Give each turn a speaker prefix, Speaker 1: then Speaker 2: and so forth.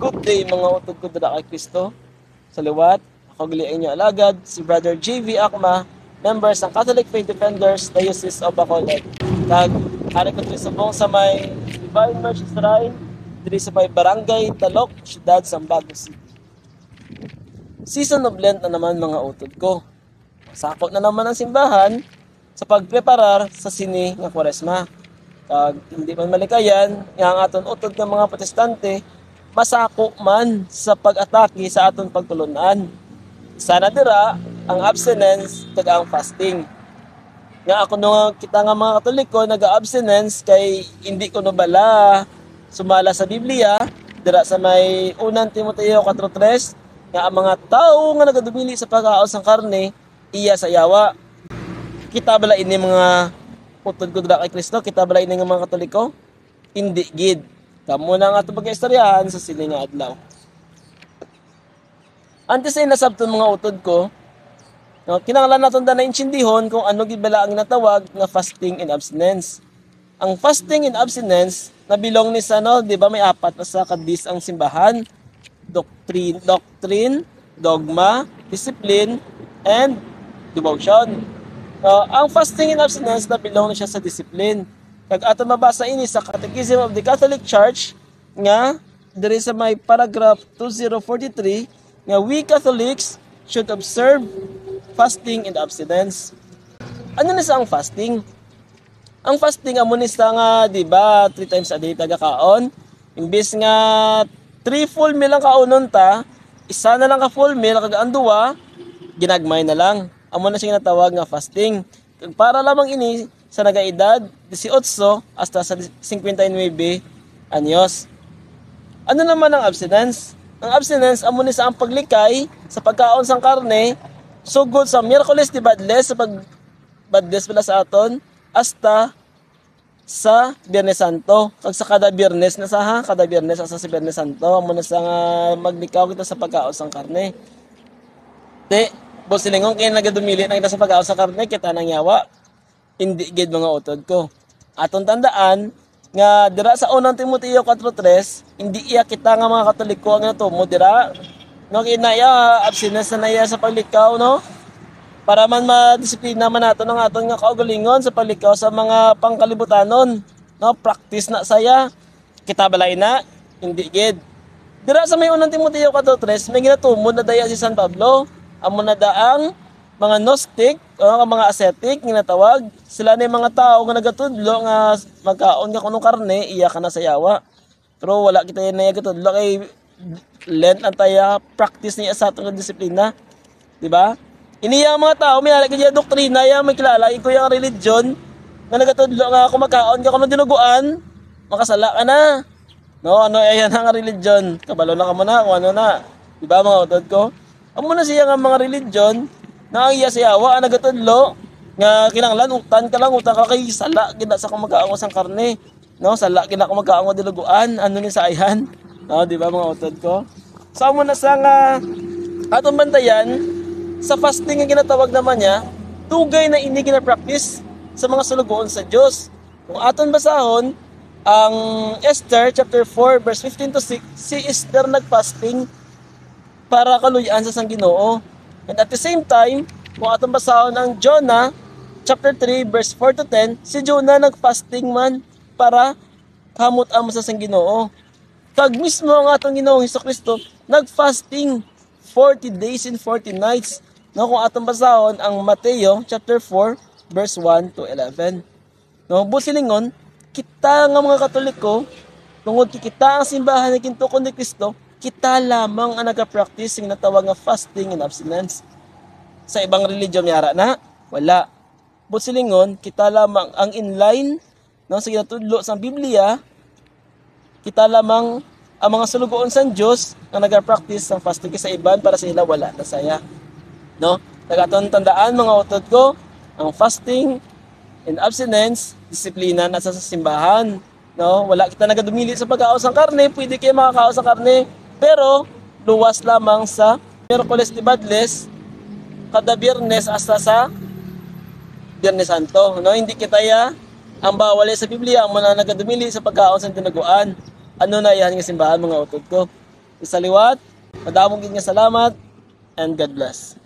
Speaker 1: Good day mga utod ko dala kay Kristo. Sa liwat, ako gali inyo alagad, si Brother J.V. Akma, member sa Catholic Faith Defenders, Diocese of Bacolod. Kag, hari ko sa buong sa may Divine Mercy Shrine, diri sa may Barangay Talok, Siyudad, Zamboanga City. Season of Lent na naman mga utod ko. Sakop na naman ang simbahan sa pagpreparar sa sini nga Kwaresma. Kag hindi man malikayan, nga ang aton utod ng mga protestante, masako man sa pag-atake sa aton pagtulunan. Sana dira ang abstinence kag ang fasting. Nga ako nung kita nga mga Katoliko naga-abstinence kay hindi ko no bala sumala sa Biblia dira sa may unang Timoteo 4:3 nga ang mga tao nga nagadumili sa pag-aos ng karne iya sa yawa. Kita bala ini mga utod ko dira kay Kristo, kita bala ini nga mga Katoliko? Hindi gid. Kamo na nga ito pag-istoryahan sa siling nga adlaw. Antes ay nasabton mga utod ko, no, kinahanglan naton na naintsindihon kung ano gibala ang natawag nga fasting and abstinence. Ang fasting and abstinence nabilong ni sa di ba may apat na sa kadis ang simbahan, doctrine, dogma, discipline, and devotion. Ang fasting and abstinence nabilong ni siya sa discipline. Kag ato mabasa ini sa Catechism of the Catholic Church nga diri sa may paragraph 2043 nga we Catholics should observe fasting and abstinence. Ano ni sa ang fasting? Ang fasting amo ni sa nga di ba 3 times a day taga kaon. Imbis nga 3 full meal ang kaonon ta, isa na lang ka full meal kag ang duwa ginagmay na lang. Amo na siya natawag nga fasting. Kag para lamang ini sa nagaedad 18 hasta sa 59 anyos. Ano naman ang abstinence? Ang abstinence amo ni sa ang paglikay sa pagkaon sang karne sugod sa Miyerkules di Badles sa pagbadles pala sa aton hasta sa Biyernes Santo. Kag sa kada Biyernes na sa kada Biyernes hasta sa Biyernes Santo amo na sa maglikaw kita sa pagkaon sang karne. Bosilingong kay nagadumili na kita sa pagkaon sang karne kita nang yawa. Hindi gid mga utod ko. Aton tandaan nga dira sa unang Timoteo 4:3, hindi iya kita nga mga Katoliko nga tumo dira. No kinaya abstinence na iya sa paglikaw no. Para man madisiplina man nato ng aton nga kaugalingon sa paglikaw sa mga pangkalibutanon. No, practice na saya. Kita balay na, hindi gid. Dira sa may unang Timoteo 4:3, may ginatumod na daya si San Pablo. Amo na daang mga Gnostic o mga ascetic nga natawag, sila na mga tao nga nagatudlo nga magkaon nga kunong karne iya ka na sa yawa. Pero wala kita na nagatudlo kay Lent ang taya practice niya sa atong disiplina. Di ba? Iniya mga tao may alay kaya doktrina ya may kilala iko yung religion nga nagatudlo nga kung magkaon ka kunong dinuguan, makasala ka na. No, ano ayan ang religion? Kabalo na ka mo na kung ano na. Di ba mga utod ko? Amo na siya nga mga religion na ang iya siyawa ang nagatudlo nga kinahanglan utang ka kay sala gina sa kumagaango sang karne no sala gina kumagaango diluguan ano ni sa ayhan no di ba mga utod ko sa mo na sa nga atong bantayan sa fasting nga ginatawag naman niya tugay na ini gina-practice sa mga sulugoon sa Dios. Kung aton basahon ang Esther chapter 4 verse 15 to 6 si Esther nagfasting para kaluyan sa sang Ginoo. And at the same time, kung atong basahon ang Jonah, chapter 3, verse 4 to 10, si Jonah nagfasting man para kamot-amo sa sang Ginoo. Kag mismo ang atong Ginoong Hesukristo, nagfasting 40 days and 40 nights. No, kung atong basahon ang Mateo, chapter 4, verse 1 to 11. No, busilingon, kita nga mga Katoliko, tungod kita ang simbahan na kintukon ni Kristo, kita lamang ang nag-practice ng natawag nga fasting and abstinence. Sa ibang religion yara na, wala. Busilingon, kita lamang ang inline no, sa ginatudlo sa Biblia, kita lamang ang mga sulugoon sa Diyos ang nag-practice ng fasting sa iban para sa ila wala na saya. No? Tagaton tandaan mga utod ko, ang fasting and abstinence, disiplina na sa simbahan. No? Wala kita nagadumili sa pagkaos ng karne, pwede kayo makakaos ng karne, pero luwas lamang sa Miyerkules di Badles, kada Biyernes hasta sa Biyernes Santo. No, hindi kita ya ang bawal sa Biblia mo na nagadumili sa pagkaon sa tinaguan. Ano na yan ng simbahan mga utod ko. Isaliwat, madamong gid nga salamat, and God bless.